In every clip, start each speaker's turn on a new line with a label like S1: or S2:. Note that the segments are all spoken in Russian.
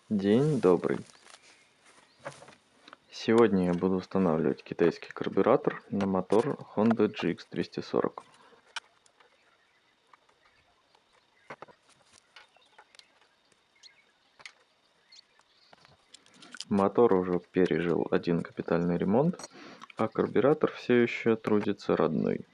S1: День добрый. Сегодня я буду устанавливать китайский карбюратор на мотор Honda GX240. Мотор уже пережил один капитальный ремонт, а карбюратор все еще трудится родной.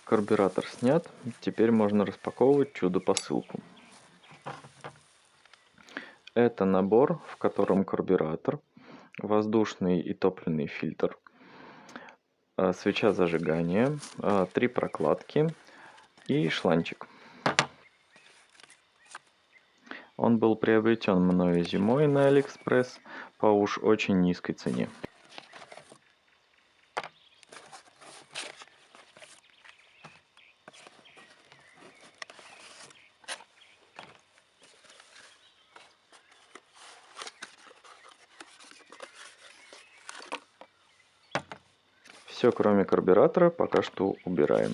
S1: Карбюратор снят, теперь можно распаковывать чудо-посылку. Это набор, в котором карбюратор, воздушный и топливный фильтр, свеча зажигания, 3 прокладки и шланчик. Он был приобретен мною зимой на AliExpress по уж очень низкой цене. Все, кроме карбюратора, пока что убираем.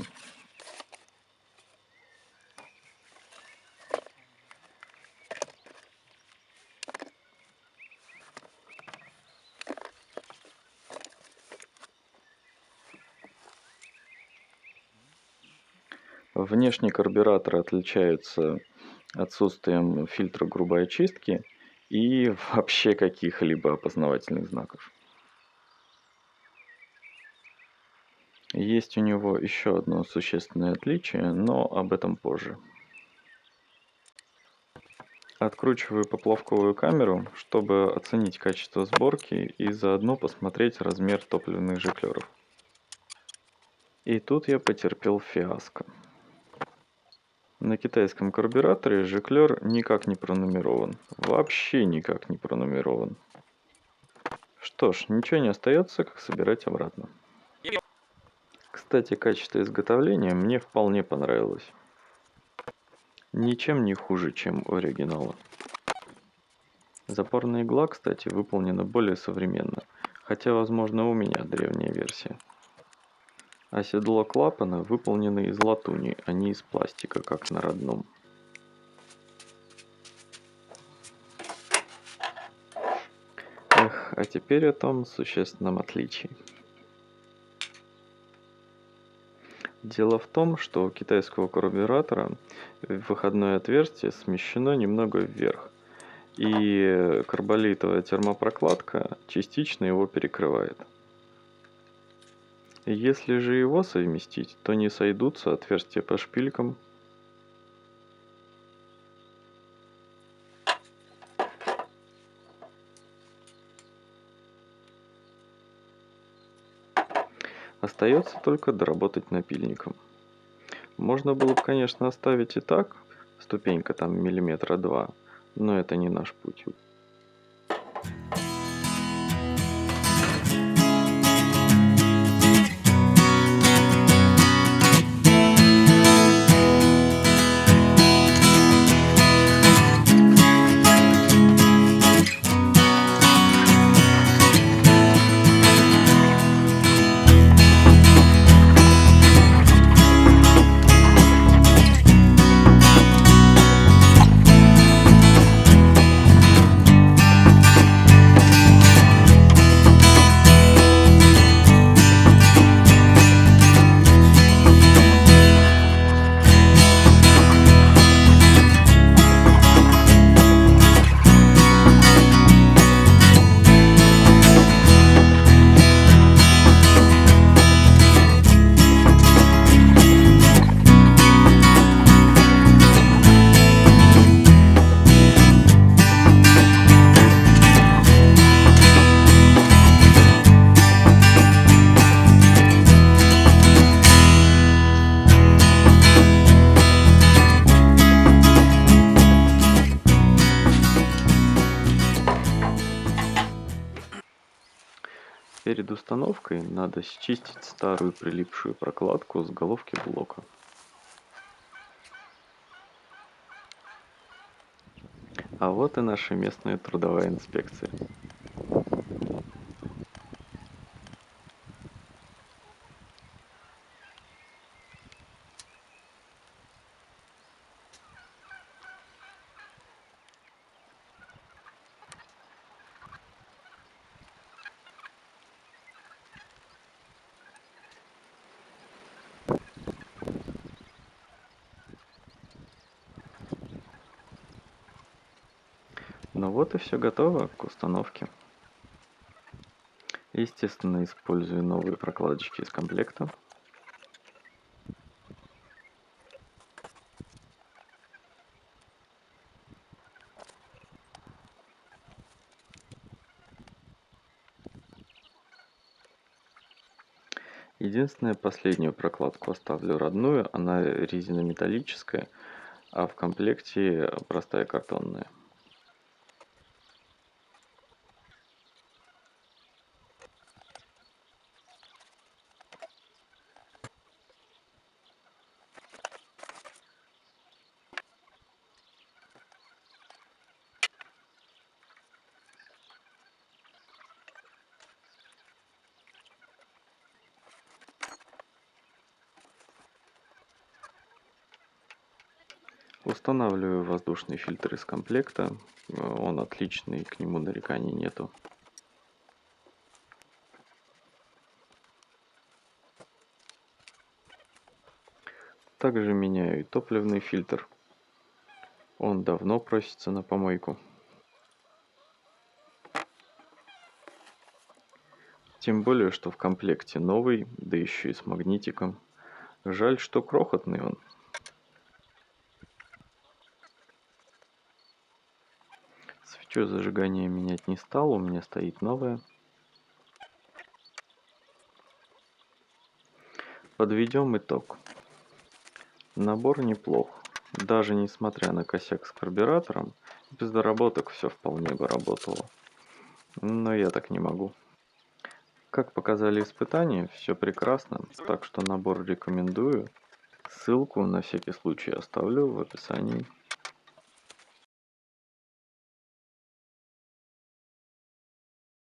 S1: Внешний карбюратор отличается отсутствием фильтра грубой очистки и вообще каких-либо опознавательных знаков. Есть у него еще одно существенное отличие, но об этом позже. Откручиваю поплавковую камеру, чтобы оценить качество сборки и заодно посмотреть размер топливных жиклеров. И тут я потерпел фиаско. На китайском карбюраторе жиклер никак не пронумерован. Вообще никак не пронумерован. Что ж, ничего не остается, как собирать обратно. Кстати, качество изготовления мне вполне понравилось. Ничем не хуже, чем у оригинала. Запорная игла, кстати, выполнена более современно, хотя, возможно, у меня древняя версия. А седло клапана выполнено из латуни, а не из пластика, как на родном. Эх, а теперь о том существенном отличии. Дело в том, что у китайского карбюратора выходное отверстие смещено немного вверх, и карболитовая термопрокладка частично его перекрывает. Если же его совместить, то не сойдутся отверстия по шпилькам. Остается только доработать напильником. Можно было бы, конечно, оставить и так, ступенька там 2 мм, но это не наш путь. Перед установкой надо счистить старую прилипшую прокладку с головки блока. А вот и наша местная трудовая инспекция. Ну вот и все готово к установке. Естественно, использую новые прокладочки из комплекта. Единственное, последнюю прокладку оставлю родную, она резинометаллическая, а в комплекте простая картонная. Устанавливаю воздушный фильтр из комплекта. Он отличный, к нему нареканий нету. Также меняю и топливный фильтр. Он давно просится на помойку. Тем более, что в комплекте новый, да еще и с магнитиком. Жаль, что крохотный он. Свечу зажигания менять не стал, у меня стоит новая. Подведем итог. Набор неплох. Даже несмотря на косяк с карбюратором, без доработок все вполне бы работало. Но я так не могу. Как показали испытания, все прекрасно, так что набор рекомендую. Ссылку на всякий случай оставлю в описании.